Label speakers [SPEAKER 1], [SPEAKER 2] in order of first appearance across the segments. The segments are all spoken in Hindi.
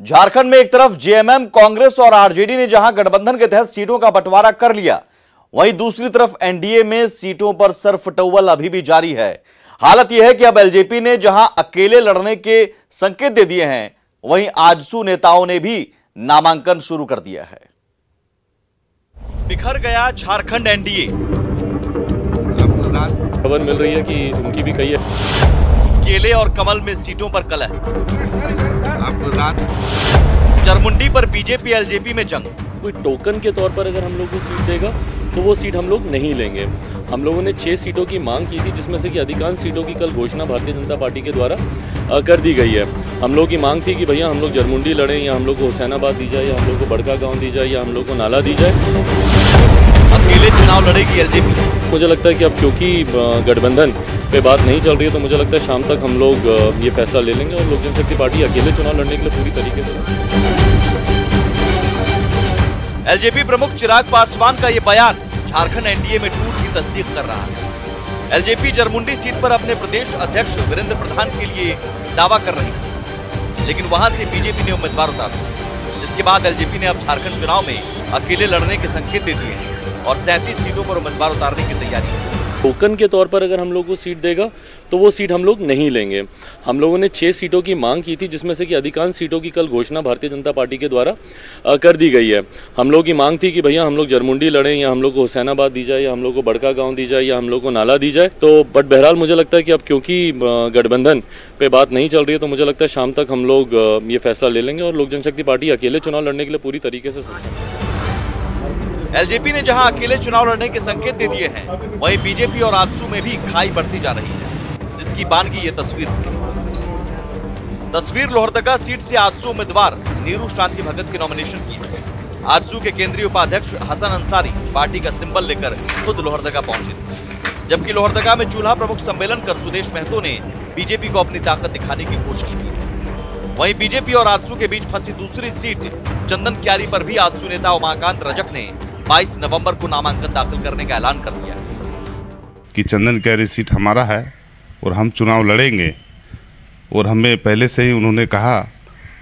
[SPEAKER 1] झारखंड में एक तरफ जेएमएम, कांग्रेस और आरजेडी ने जहां गठबंधन के तहत सीटों का बंटवारा कर लिया, वहीं दूसरी तरफ एनडीए में सीटों पर सरफटौवल अभी भी जारी है। हालत यह है कि अब एलजेपी ने जहां अकेले लड़ने के संकेत दे दिए हैं, वहीं आजसू नेताओं ने भी नामांकन शुरू कर दिया है। बिखर गया झारखंड एनडीए।
[SPEAKER 2] खबर मिल रही है कि उनकी भी कई है।
[SPEAKER 1] केले और कमल में सीटों पर कलह।
[SPEAKER 3] आपको रात
[SPEAKER 1] जरमुंडी पर बीजेपी एलजेपी में जंग।
[SPEAKER 2] कोई टोकन के तौर पर अगर हम लोग को सीट देगा तो वो सीट हम लोग नहीं लेंगे। हम लोगों ने 6 सीटों की मांग की थी, जिसमें से कि अधिकांश सीटों की कल घोषणा भारतीय जनता पार्टी के द्वारा कर दी गई है। हम लोग की मांग थी कि भैया हम लोग जरमुंडी लड़ें, या हम लोग को हुसैनाबाद दी जाए, या हम लोग को बड़का गाँव दी जाए, या हम लोग को नाला दी जाए।
[SPEAKER 1] अकेले चुनाव लड़ेगी एलजेपी।
[SPEAKER 2] मुझे लगता है कि अब क्योंकि गठबंधन पे बात नहीं चल रही है, तो मुझे लगता है शाम तक हम लोग ये फैसला ले लेंगे और लोक जनशक्ति पार्टी अकेले चुनाव लड़ने के लिए पूरी तरीके से।
[SPEAKER 1] एलजेपी प्रमुख चिराग पासवान का ये बयान झारखंड एनडीए में टूट की तस्दीक कर रहा है। एलजेपी जरमुंडी सीट पर अपने प्रदेश अध्यक्ष वीरेंद्र प्रधान के लिए दावा कर रही थी, लेकिन वहां से बीजेपी ने उम्मीदवार उतारा, जिसके बाद एलजेपी ने अब झारखंड चुनाव में अकेले लड़ने के संकेत दे दिए हैं और 37 सीटों पर उम्मीदवार उतारने की तैयारी है।
[SPEAKER 2] टोकन के तौर पर अगर हम लोग को सीट देगा तो वो सीट हम लोग नहीं लेंगे। हम लोगों ने 6 सीटों की मांग की थी, जिसमें से कि अधिकांश सीटों की कल घोषणा भारतीय जनता पार्टी के द्वारा कर दी गई है। हम लोग की मांग थी कि भैया हम लोग जरमुंडी लड़ें, या हम लोग को हुसैनाबाद दी जाए, या हम लोग को बड़का गाँव दी जाए, या हम लोग को नाला दी जाए। तो बट बहरहाल मुझे लगता है कि अब क्योंकि गठबंधन पे बात नहीं चल रही है, तो मुझे लगता है शाम तक हम लोग ये फैसला ले लेंगे और लोक जनशक्ति पार्टी अकेले चुनाव लड़ने के लिए पूरी तरीके से
[SPEAKER 1] एलजेपी ने जहां अकेले चुनाव लड़ने के संकेत दे दिए हैं, वहीं बीजेपी और आजसू में भी खाई बढ़ती जा रही है, जिसकी बान की ये तस्वीर लोहरदगा सीट से आजसू उम्मीदवार नीरू शांति भगत की नॉमिनेशन की है। आजसू के केंद्रीय उपाध्यक्ष हसन अंसारी पार्टी का सिंबल लेकर खुद लोहरदगा पहुंचे थे, जबकि लोहरदगा में चूल्हा प्रमुख सम्मेलन कर सुदेश महतो ने बीजेपी को अपनी ताकत दिखाने की कोशिश की। वहीं बीजेपी और आजसू के बीच फंसी दूसरी सीट चंदन क्यारी पर भी आजसू नेता उमाकांत रजक ने 22 नवंबर को नामांकन दाखिल करने का ऐलान कर दिया
[SPEAKER 3] कि चंदन क्यारी सीट हमारा है और हम चुनाव लड़ेंगे, और हमें पहले से ही उन्होंने कहा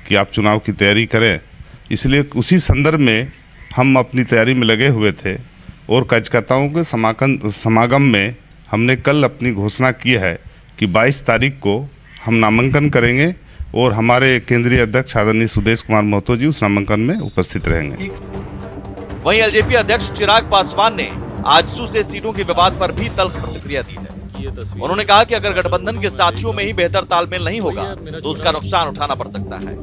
[SPEAKER 3] कि आप चुनाव की तैयारी करें। इसलिए उसी संदर्भ में हम अपनी तैयारी में लगे हुए थे और कार्यकर्ताओं के समागम में हमने कल अपनी घोषणा की है कि 22 तारीख को हम नामांकन करेंगे और हमारे केंद्रीय अध्यक्ष आदरणीय सुदेश कुमार महतो जी उस नामांकन में उपस्थित रहेंगे।
[SPEAKER 1] वहीं एलजेपी अध्यक्ष चिराग पासवान ने आजसू से सीटों के विवाद पर भी तल्ख प्रतिक्रिया दी है। उन्होंने कहा कि अगर गठबंधन के साथियों में ही बेहतर तालमेल नहीं होगा तो उसका नुकसान उठाना पड़ सकता है।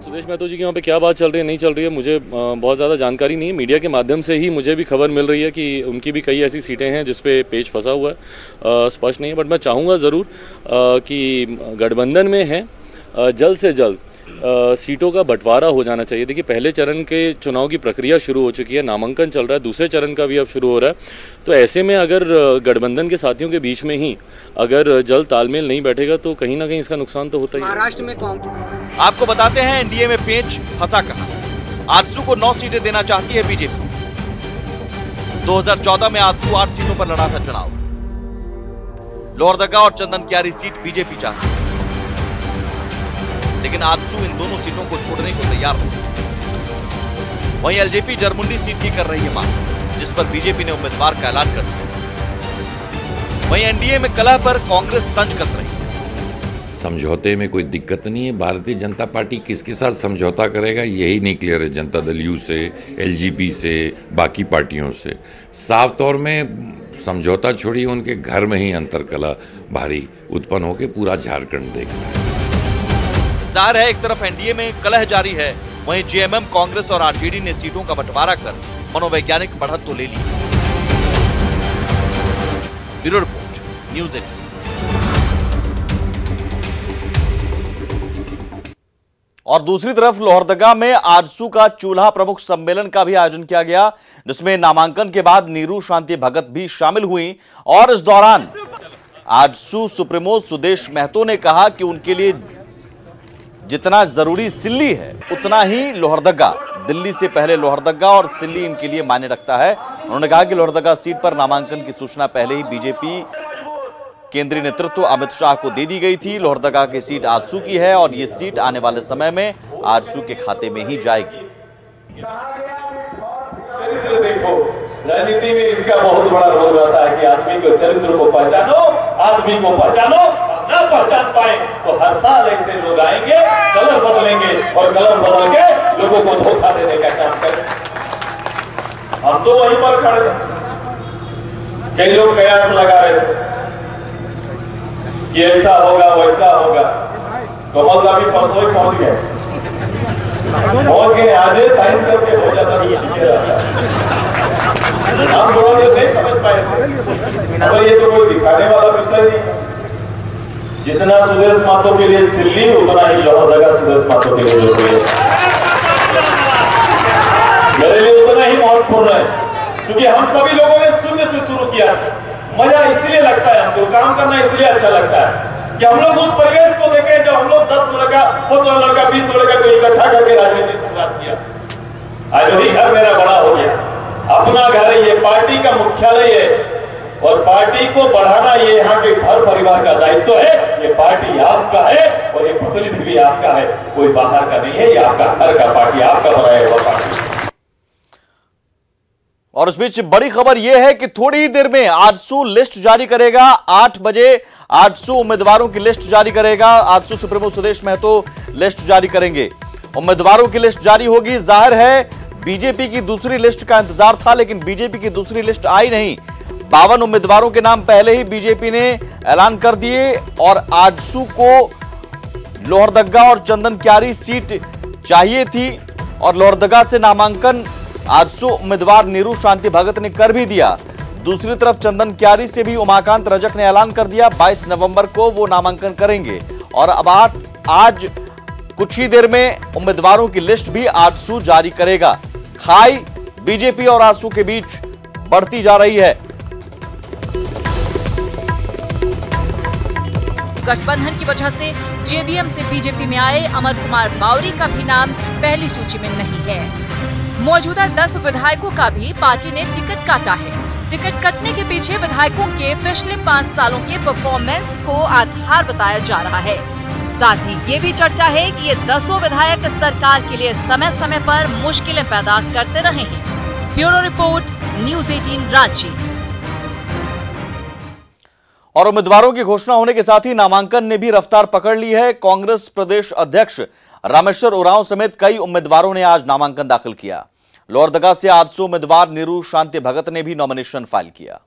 [SPEAKER 2] सुदेश महतो जी के यहाँ पे क्या बात चल रही है, नहीं चल रही है, मुझे बहुत ज़्यादा जानकारी नहीं है। मीडिया के माध्यम से ही मुझे भी खबर मिल रही है कि उनकी भी कई ऐसी सीटें हैं जिसपे पेच फंसा हुआ है, स्पष्ट नहीं है। बट मैं चाहूँगा ज़रूर कि गठबंधन में है जल्द से जल्द सीटों का बंटवारा हो जाना चाहिए। देखिए, पहले चरण के चुनाव की प्रक्रिया शुरू हो चुकी है, नामांकन चल रहा है, दूसरे चरण का भी अब शुरू हो रहा है। तो ऐसे में अगर गठबंधन के साथियों के बीच में ही अगर जल्द तालमेल नहीं बैठेगा तो कहीं ना कहीं इसका नुकसान तो होता ही है।
[SPEAKER 1] महाराष्ट्र में आपको बताते हैं एनडीए में पेच फंसा कहां। आजसू को 9 सीटें देना चाहती है बीजेपी। 2014 में आजसू 8 सीटों पर लड़ा था चुनाव। लोहरदगा और चंदन क्यारी सीट बीजेपी चाहती है, लेकिन आजसू इन दोनों सीटों को छोड़ने को तैयार नहीं। वहीं एलजेपी जरमुंडी सीट की कर रही है मांग, जिस पर बीजेपी ने उम्मीदवार का ऐलान कर दिया। वहीं एनडीए में कलह पर कांग्रेस तंज कस रही है।
[SPEAKER 4] समझौते में कोई दिक्कत नहीं है। भारतीय जनता पार्टी किसके साथ समझौता करेगा यही नहीं क्लियर है। जनता दल यू से, एलजेपी से, बाकी पार्टियों से साफ तौर में समझौता छोड़िए, उनके घर में ही अंतर्कलह भारी उत्पन्न होकर पूरा झारखंड देख रहा है।
[SPEAKER 1] जाहिर है, एक तरफ एनडीए में कलह जारी है, वहीं जेएमएम, कांग्रेस और आरजेडी ने सीटों का बंटवारा कर मनोवैज्ञानिक बढ़त तो ले ली। Bureau report, news 18। और दूसरी तरफ लोहरदगा में आजसू का चूल्हा प्रमुख सम्मेलन का भी आयोजन किया गया, जिसमें नामांकन के बाद नीरू शांति भगत भी शामिल हुई। और इस दौरान आजसू सुप्रीमो सुदेश महतो ने कहा कि उनके लिए जितना जरूरी सिल्ली है उतना ही लोहरदगा, दिल्ली से पहले लोहरदगा और सिल्ली इनके लिए मायने रखता है। उन्होंने कहा कि लोहरदगा सीट पर नामांकन की सूचना पहले ही बीजेपी केंद्रीय नेतृत्व अमित शाह को दे दी गई थी। लोहरदगा की सीट आजसू की है और ये सीट आने वाले समय में आजसू के खाते में ही जाएगी।
[SPEAKER 5] चरित्र देखो, राजनीति में इसका बहुत बड़ा रोल रहता है कि आदमी को चरित्र को पहचानो, आदमी को पहचानो, ना पहचान पाए तो हर साल ऐसे लोग आएंगे, कलर बदलेंगे और कलर बदल के लोगों को धोखा देने का काम करेंगे। हम तो वहीं पर खड़े थे, कई लोग कयास लगा रहे थे कि ऐसा होगा वैसा होगा। कमल का भी परसों ही पहुंच गए, आज साइन करके हो जाता हम थोड़ा देर नहीं समझ पाए थे, पर ये तो कोई दिखाने वाला विषय नहीं। जितना सुदेश मातो के लिए सिल्ली, उतना ही लोहरदगा सुदेश मातो के लिए जरूरी है, मेरे लिए उतना ही महत्वपूर्ण है, क्योंकि हम सभी लोगों ने शून्य से शुरू किया। मजा इसलिए लगता है, हमको काम करना इसलिए अच्छा लगता है कि हम लोग उस परिवेश को देखें जब हम लोग 10 लड़का, 15 लड़का, 20 लड़का को इकट्ठा करके राजनीति शुरुआत किया। आज वही घर मेरा बड़ा हो गया, अपना घर है, ये पार्टी का मुख्यालय है और पार्टी को बढ़ाना ये यहाँ के घर परिवार का दायित्व है। ये पार्टी आपका है और ये प्रतिनिधि भी आपका है, कोई बाहर का नहीं है, ये आपका घर का पार्टी, आपका बनाया हुआ पार्टी।
[SPEAKER 1] और उस बीच बड़ी खबर यह है कि थोड़ी ही देर में आजसू लिस्ट जारी करेगा। 8 बजे आजसू उम्मीदवारों की लिस्ट जारी करेगा। आजसू सुप्रीमो सुदेश महतो लिस्ट जारी करेंगे, उम्मीदवारों की लिस्ट जारी होगी। जाहिर है बीजेपी की दूसरी लिस्ट का इंतजार था, लेकिन बीजेपी की दूसरी लिस्ट आई नहीं। 52 उम्मीदवारों के नाम पहले ही बीजेपी ने ऐलान कर दिए और आजसू को लोहरदगा और चंदन क्यारी सीट चाहिए थी और लोहरदगा से नामांकन आजसू उम्मीदवार नीरू शांति भगत ने कर भी दिया। दूसरी तरफ चंदन क्यारी से भी उमाकांत रजक ने ऐलान कर दिया 22 नवंबर को वो नामांकन करेंगे और अब आज कुछ ही देर में उम्मीदवारों की लिस्ट भी आजसू जारी करेगा। खाई बीजेपी और आजसू के बीच बढ़ती जा रही है।
[SPEAKER 6] गठबंधन की वजह से जेवीएम से बीजेपी में आए अमर कुमार बावरी का भी नाम पहली सूची में नहीं है। मौजूदा 10 विधायकों का भी पार्टी ने टिकट काटा है। टिकट कटने के पीछे विधायकों के पिछले 5 सालों के परफॉर्मेंस को आधार बताया जा रहा है। साथ ही ये भी चर्चा है कि ये 10 विधायक सरकार के लिए समय समय पर मुश्किलें पैदा करते रहे हैं। Bureau report, news 18 Ranchi.
[SPEAKER 1] और उम्मीदवारों की घोषणा होने के साथ ही नामांकन ने भी रफ्तार पकड़ ली है। कांग्रेस प्रदेश अध्यक्ष रामेश्वर उरांव समेत कई उम्मीदवारों ने आज नामांकन दाखिल किया। लोहरदगा से आजसू उम्मीदवार नीरू शांति भगत ने भी नॉमिनेशन फाइल किया।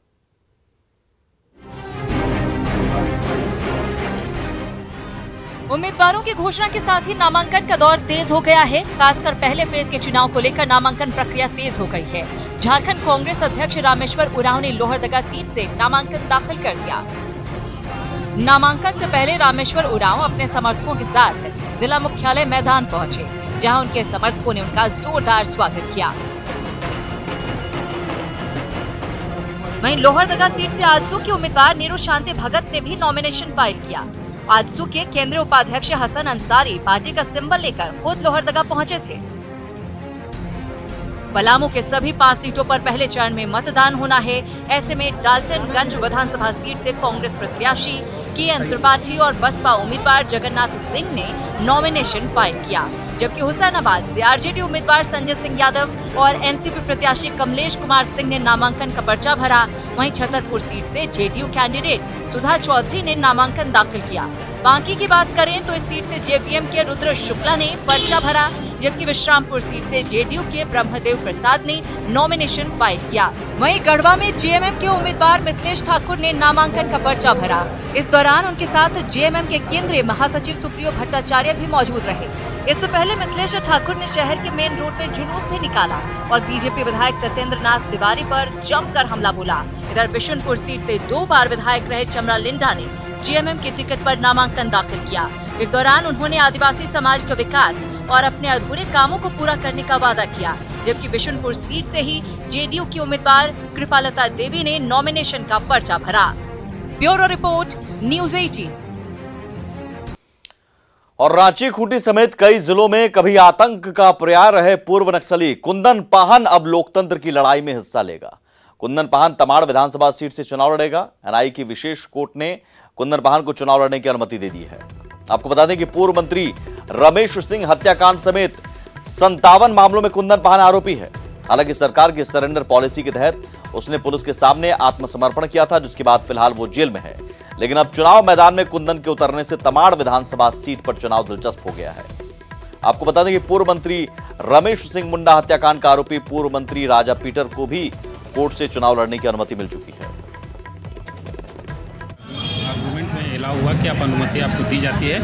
[SPEAKER 6] उम्मीदवारों की घोषणा के साथ ही नामांकन का दौर तेज हो गया है। खासकर पहले फेज के चुनाव को लेकर नामांकन प्रक्रिया तेज हो गई है। झारखंड कांग्रेस अध्यक्ष रामेश्वर उरांव ने लोहरदगा सीट से नामांकन दाखिल कर दिया। नामांकन से पहले रामेश्वर उरांव अपने समर्थकों के साथ जिला मुख्यालय मैदान पहुंचे, जहां उनके समर्थकों ने उनका जोरदार स्वागत किया। वहीं लोहरदगा सीट से आजसू के उम्मीदवार नीरू शांति भगत ने भी नॉमिनेशन फाइल किया। आजसू के केंद्रीय उपाध्यक्ष हसन अंसारी पार्टी का सिंबल लेकर खुद लोहरदगा पहुंचे थे। पलामू के सभी 5 सीटों पर पहले चरण में मतदान होना है। ऐसे में डाल्टनगंज विधानसभा सीट से कांग्रेस प्रत्याशी के.एन. त्रिपाठी और बसपा उम्मीदवार जगन्नाथ सिंह ने नॉमिनेशन फाइल किया, जबकि हुसैनाबाद से आरजेडी उम्मीदवार संजय सिंह यादव और एनसीपी प्रत्याशी कमलेश कुमार सिंह ने नामांकन का पर्चा भरा। वहीं छतरपुर सीट से जेडीयू कैंडिडेट सुधा चौधरी ने नामांकन दाखिल किया। बांकी की बात करें तो इस सीट से जेवीएम के रुद्र शुक्ला ने पर्चा भरा, जबकि विश्रामपुर सीट से जेडीयू के ब्रह्मदेव प्रसाद ने नॉमिनेशन फाइल किया। वहीं गढ़वा में जेएमएम के उम्मीदवार मिथिलेश ठाकुर ने नामांकन का पर्चा भरा। इस दौरान उनके साथ जेएमएम के केंद्रीय महासचिव सुप्रियो भट्टाचार्य भी मौजूद रहे। इससे पहले मिथिलेश ठाकुर ने शहर के मेन रोड पे जुलूस भी निकाला और बीजेपी विधायक सत्येंद्र नाथ तिवारी पर जमकर हमला बोला। इधर बिशुनपुर सीट से 2 बार विधायक रहे चमरा लिंडा ने जेएमएम के टिकट पर नामांकन दाखिल किया। इस दौरान उन्होंने आदिवासी समाज के विकास और अपने अधूरे कामों को पूरा करने का वादा किया, जबकि बिशुनपुर सीट से ही जेडीयू की उम्मीदवार कृपालता देवी ने नॉमिनेशन का पर्चा भरा। Bureau report, news 18।
[SPEAKER 1] और रांची, खूंटी समेत कई जिलों में कभी आतंक का पर्याय रहे पूर्व नक्सली कुंदन पाहन अब लोकतंत्र की लड़ाई में हिस्सा लेगा। कुंदन पाहन तमाड़ विधानसभा सीट से चुनाव लड़ेगा। एनआई की विशेष कोर्ट ने कुंदन पाहन को चुनाव लड़ने की अनुमति दे दी है। आपको बता दें कि पूर्व मंत्री रमेश सिंह हत्याकांड समेत 57 मामलों में कुंदन पाहन आरोपी है। हालांकि सरकार की सरेंडर पॉलिसी के तहत उसने पुलिस के सामने आत्मसमर्पण किया था, जिसके बाद फिलहाल वो जेल में है। लेकिन अब चुनाव मैदान में कुंदन के उतरने से तमाड़ विधानसभा सीट पर चुनाव दिलचस्प हो गया है। आपको बता दें कि पूर्व मंत्री रमेश सिंह मुंडा हत्याकांड का आरोपी पूर्व मंत्री राजा पीटर को भी कोर्ट से चुनाव लड़ने की अनुमति मिल चुकी है।
[SPEAKER 7] आर्गूमेंट में अलाउ हुआ कि आप अनुमति आपको दी जाती है,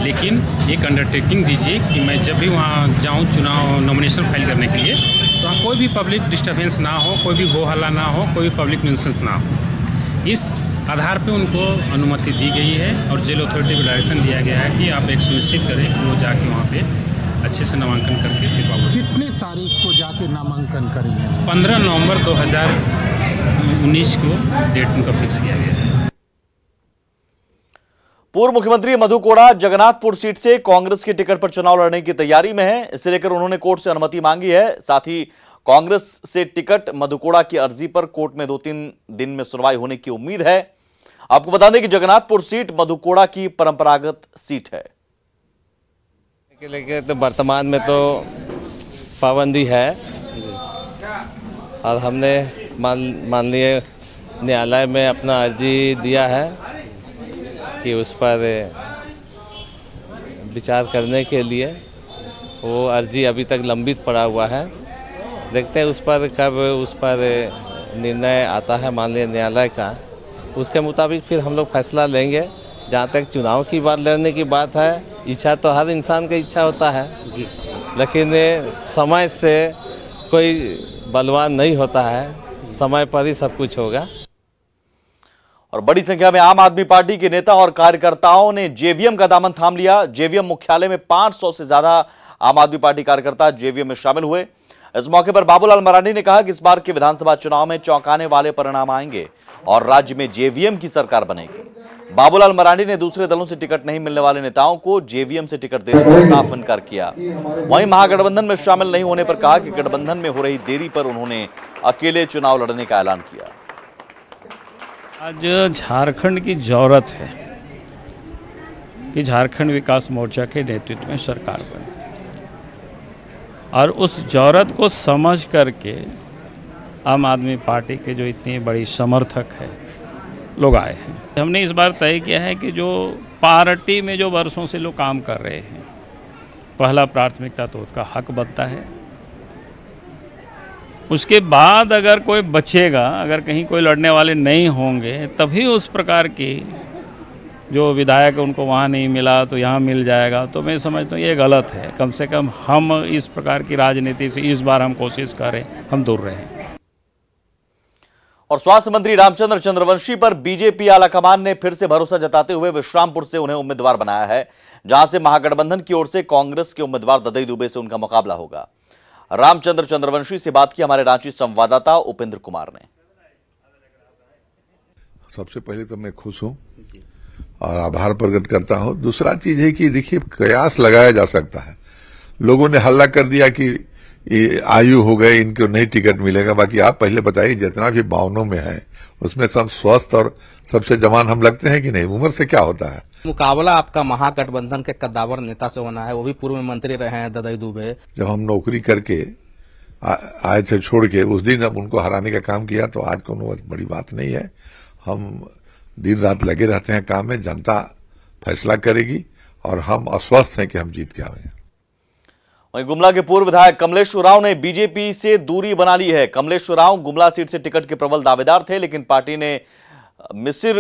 [SPEAKER 7] लेकिन एक अंडरटेकिंग दीजिए कि मैं जब भी वहाँ जाऊँ चुनाव नॉमिनेशन फाइल करने के लिए, तो वहाँ कोई भी पब्लिक डिस्टर्बेंस ना हो, कोई भी हो हल्ला ना हो, कोई भी पब्लिक न्यूसेंस ना हो। इस आधार पे उनको अनुमति दी गई है और जेल अथॉरिटी को डायरेक्शन दिया गया है कि आप एक सुनिश्चित करें कि वो जाके वहाँ पे अच्छे से नामांकन करके फिर वापस।
[SPEAKER 8] कितनी तारीख को जाके नामांकन करेंगे?
[SPEAKER 7] 15 नवंबर 2019 को डेट उनका फिक्स किया गया है।
[SPEAKER 1] पूर्व मुख्यमंत्री मधु कोड़ा जगन्नाथपुर सीट से कांग्रेस की टिकट पर चुनाव लड़ने की तैयारी में है। इसे लेकर उन्होंने कोर्ट से अनुमति मांगी है। साथ ही कांग्रेस से टिकट मधु कोड़ा की अर्जी पर कोर्ट में 2-3 दिन में सुनवाई होने की उम्मीद है। आपको बता दें कि जगन्नाथपुर सीट मधु कोड़ा की परंपरागत सीट है।
[SPEAKER 9] लेके तो वर्तमान में तो पाबंदी है और हमने माननीय न्यायालय में अपना अर्जी दिया है कि उस पर विचार करने के लिए। वो अर्जी अभी तक लंबित पड़ा हुआ है। देखते हैं उस पर कब उस पर निर्णय आता है माननीय न्यायालय का, उसके मुताबिक फिर हम लोग फैसला लेंगे। जहाँ तक चुनाव की बात लड़ने की बात है, इच्छा तो हर इंसान की इच्छा होता है, लेकिन समय से कोई बलवान नहीं होता है, समय पर ही सब कुछ होगा।
[SPEAKER 1] और बड़ी संख्या में आम आदमी पार्टी के नेता और कार्यकर्ताओं ने जेवीएम का दामन थाम लिया। जेवीएम मुख्यालय में 500 से ज्यादा आम आदमी पार्टी कार्यकर्ता जेवीएम में शामिल हुए। इस मौके पर बाबूलाल मरांडी ने कहा कि इस बार के विधानसभा चुनाव में चौंकाने वाले परिणाम आएंगे और राज्य में जेवीएम की सरकार बनेगी। बाबूलाल मरांडी ने दूसरे दलों से टिकट नहीं मिलने वाले नेताओं को जेवीएम से टिकट देने से साफ इनकार किया। वहीं महागठबंधन में शामिल नहीं होने पर कहा कि गठबंधन में हो रही देरी पर उन्होंने अकेले चुनाव लड़ने का ऐलान किया।
[SPEAKER 10] आज झारखंड की जरूरत है कि झारखंड विकास मोर्चा के नेतृत्व में सरकार बने, और उस जरूरत को समझ करके आम आदमी पार्टी के जो इतनी बड़ी समर्थक है लोग आए हैं। हमने इस बार तय किया है कि जो पार्टी में जो वर्षों से लोग काम कर रहे हैं, पहला प्राथमिकता तो उसका हक बनता है। उसके बाद अगर कोई बचेगा, अगर कहीं कोई लड़ने वाले नहीं होंगे, तभी उस प्रकार की जो विधायक उनको वहाँ नहीं मिला तो यहाँ मिल जाएगा, तो मैं समझता हूँ ये गलत है। कम से कम हम इस प्रकार की राजनीति से इस बार हम कोशिश करें, हम दूर रहें।
[SPEAKER 1] और स्वास्थ्य मंत्री रामचंद्र चंद्रवंशी पर बीजेपी आलाकमान ने फिर से भरोसा जताते हुए विश्रामपुर से उन्हें उम्मीदवार बनाया है, जहां से महागठबंधन की ओर से कांग्रेस के उम्मीदवार ददई दुबे से उनका मुकाबला होगा। रामचंद्र चंद्रवंशी से बात की हमारे रांची संवाददाता उपेंद्र कुमार ने।
[SPEAKER 11] सबसे पहले तो मैं खुश हूं और आभार प्रकट करता हूं। दूसरा चीज है कि देखिए, कयास लगाया जा सकता है। लोगों ने हल्ला कर दिया कि ये आयु हो गए, इनको नहीं टिकट मिलेगा। बाकी आप पहले बताइए, जितना भी बावनों में है उसमें सब स्वस्थ और सबसे जवान हम लगते हैं कि नहीं? उम्र से क्या होता है?
[SPEAKER 12] मुकाबला आपका महागठबंधन के कद्दावर नेता से होना है, वो भी पूर्व मंत्री रहे हैं ददई दुबे।
[SPEAKER 11] जब हम नौकरी करके आए थे छोड़ के, उस दिन अब उनको हराने का काम किया, तो आज कोनो बड़ी बात नहीं है। हम दिन रात लगे रहते हैं काम में, जनता फैसला करेगी और हम आश्वस्त हैं कि हम जीत के आएंगे।
[SPEAKER 1] वहीं गुमला के पूर्व विधायक कमलेश उरांव ने बीजेपी से दूरी बना ली है। कमलेश उरांव गुमला सीट से टिकट के प्रबल दावेदार थे, लेकिन पार्टी ने मिसिर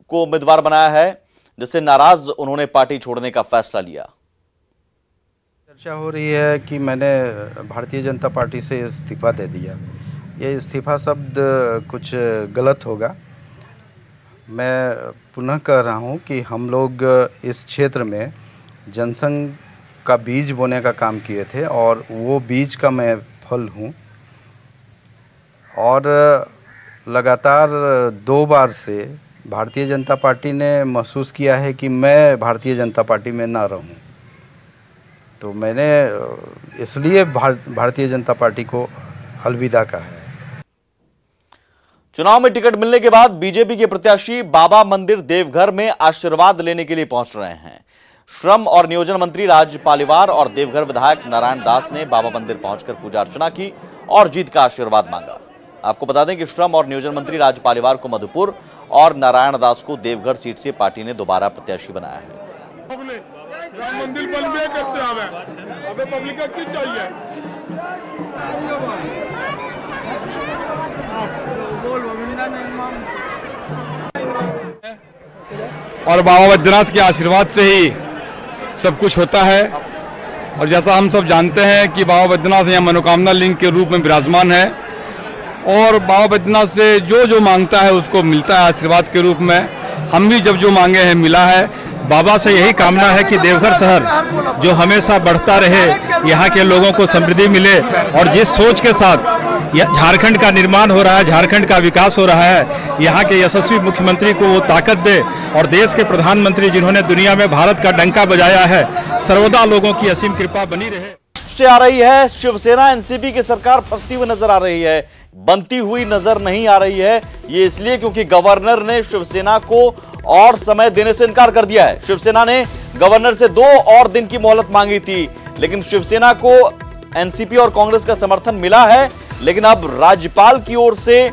[SPEAKER 1] को उम्मीदवार बनाया है, जिससे नाराज उन्होंने पार्टी छोड़ने का फैसला लिया।
[SPEAKER 13] चर्चा हो रही है कि मैंने भारतीय जनता पार्टी से इस्तीफा दे दिया। ये इस्तीफा शब्द कुछ गलत होगा। मैं पुनः कह रहा हूं कि हम लोग इस क्षेत्र में जनसंघ का बीज बोने का काम किए थे और वो बीज का मैं फल हूं। और लगातार 2 बार से भारतीय जनता पार्टी ने महसूस किया है कि मैं भारतीय जनता पार्टी में ना रहूं, तो मैंने इसलिए भारतीय जनता पार्टी को अलविदा कहा है।
[SPEAKER 1] चुनाव में टिकट मिलने के बाद बीजेपी के प्रत्याशी बाबा मंदिर देवघर में आशीर्वाद लेने के लिए पहुंच रहे हैं। श्रम और नियोजन मंत्री राज पालीवार और देवघर विधायक नारायण दास ने बाबा मंदिर पहुंचकर पूजा अर्चना की और जीत का आशीर्वाद मांगा। आपको बता दें कि श्रम और नियोजन मंत्री राज पालीवार को मधुपुर और नारायण दास को देवघर सीट से पार्टी ने दोबारा प्रत्याशी बनाया है।
[SPEAKER 14] राम मंदिर बनबे करते हमें पब्लिक का की चाहिए।
[SPEAKER 15] और बाबा बैद्यनाथ के आशीर्वाद से ही सब कुछ होता है। और जैसा हम सब जानते हैं कि बाबा बैद्यनाथ यहाँ मनोकामना लिंग के रूप में विराजमान है और बाबा बैद्यनाथ से जो जो मांगता है उसको मिलता है आशीर्वाद के रूप में। हम भी जब जो मांगे हैं मिला है। बाबा से यही कामना है कि देवघर शहर जो हमेशा बढ़ता रहे, यहाँ के लोगों को समृद्धि मिले और जिस सोच के साथ झारखंड का निर्माण हो रहा है, झारखंड का विकास हो रहा है, यहाँ के यशस्वी मुख्यमंत्री को वो ताकत दे और देश के प्रधानमंत्री जिन्होंने दुनिया में भारत का डंका बजाया है, सर्वदा लोगों की असीम कृपा बनी रहे।
[SPEAKER 1] से आ रही है शिवसेना एनसीपी की सरकार फंसती हुई नजर आ रही है, बनती हुई नजर नहीं आ रही है। ये इसलिए क्योंकि गवर्नर ने शिवसेना को और समय देने से इनकार कर दिया है। शिवसेना ने गवर्नर से 2 और दिन की मोहलत मांगी थी, लेकिन शिवसेना को एनसीपी और कांग्रेस का समर्थन मिला है, लेकिन अब राज्यपाल की ओर से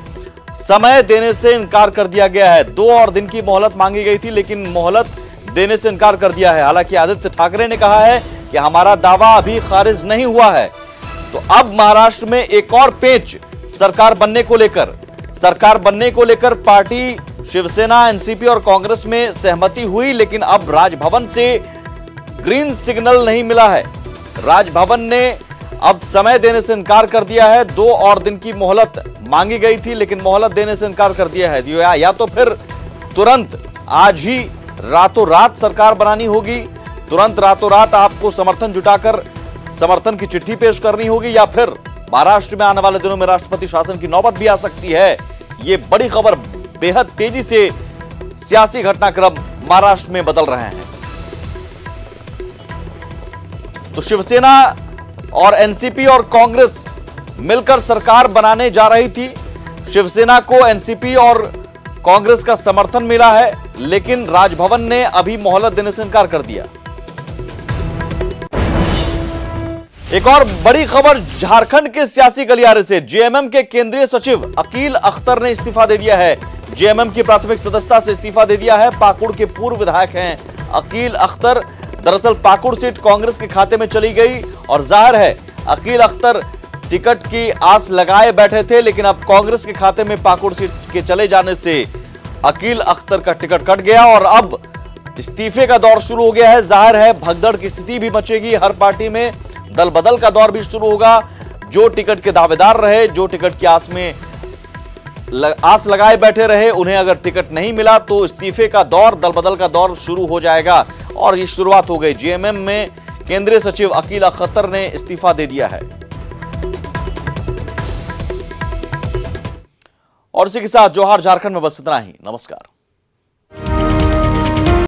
[SPEAKER 1] समय देने से इनकार कर दिया गया है। 2 और दिन की मोहलत मांगी गई थी, लेकिन मोहलत देने से इनकार कर दिया है। हालांकि आदित्य ठाकरे ने कहा है कि हमारा दावा अभी खारिज नहीं हुआ है। तो अब महाराष्ट्र में एक और पेच सरकार बनने को लेकर पार्टी शिवसेना, एनसीपी और कांग्रेस में सहमति हुई, लेकिन अब राजभवन से ग्रीन सिग्नल नहीं मिला है। राजभवन ने अब समय देने से इनकार कर दिया है। 2 और दिन की मोहलत मांगी गई थी, लेकिन मोहलत देने से इनकार कर दिया है। या तो फिर तुरंत आज ही रातों रात सरकार बनानी होगी, तुरंत रातों रात आपको समर्थन जुटाकर समर्थन की चिट्ठी पेश करनी होगी, या फिर महाराष्ट्र में आने वाले दिनों में राष्ट्रपति शासन की नौबत भी आ सकती है। ये बड़ी खबर, बेहद तेजी से सियासी घटनाक्रम महाराष्ट्र में बदल रहे हैं। तो शिवसेना और एनसीपी और कांग्रेस मिलकर सरकार बनाने जा रही थी। शिवसेना को एनसीपी और कांग्रेस का समर्थन मिला है, लेकिन राजभवन ने अभी मोहलत देने से इनकार कर दिया। एक और बड़ी खबर झारखंड के सियासी गलियारे से। जेएमएम के केंद्रीय सचिव अकील अख्तर ने इस्तीफा दे दिया है। जेएमएम की प्राथमिक सदस्यता से इस्तीफा दे दिया है। पाकुड़ के पूर्व विधायक हैं अकील अख्तर। दरअसल पाकुड़ सीट कांग्रेस के खाते में चली गई और जाहिर है अकील अख्तर टिकट की आस लगाए बैठे थे, लेकिन अब कांग्रेस के खाते में पाकुड़ सीट के चले जाने से अकील अख्तर का टिकट कट गया और अब इस्तीफे का दौर शुरू हो गया है। जाहिर है भगदड़ की स्थिति भी मचेगी हर पार्टी में, दल बदल का दौर भी शुरू होगा। जो टिकट के दावेदार रहे, जो टिकट की आस लगाए बैठे रहे, उन्हें अगर टिकट नहीं मिला तो इस्तीफे का दौर, दल बदल का दौर शुरू हो जाएगा और ये शुरुआत हो गई। जेएमएम में केंद्रीय सचिव अकील अख्तर ने इस्तीफा दे दिया है। और इसी के साथ जोहार झारखंड में बस इतना ही। नमस्कार।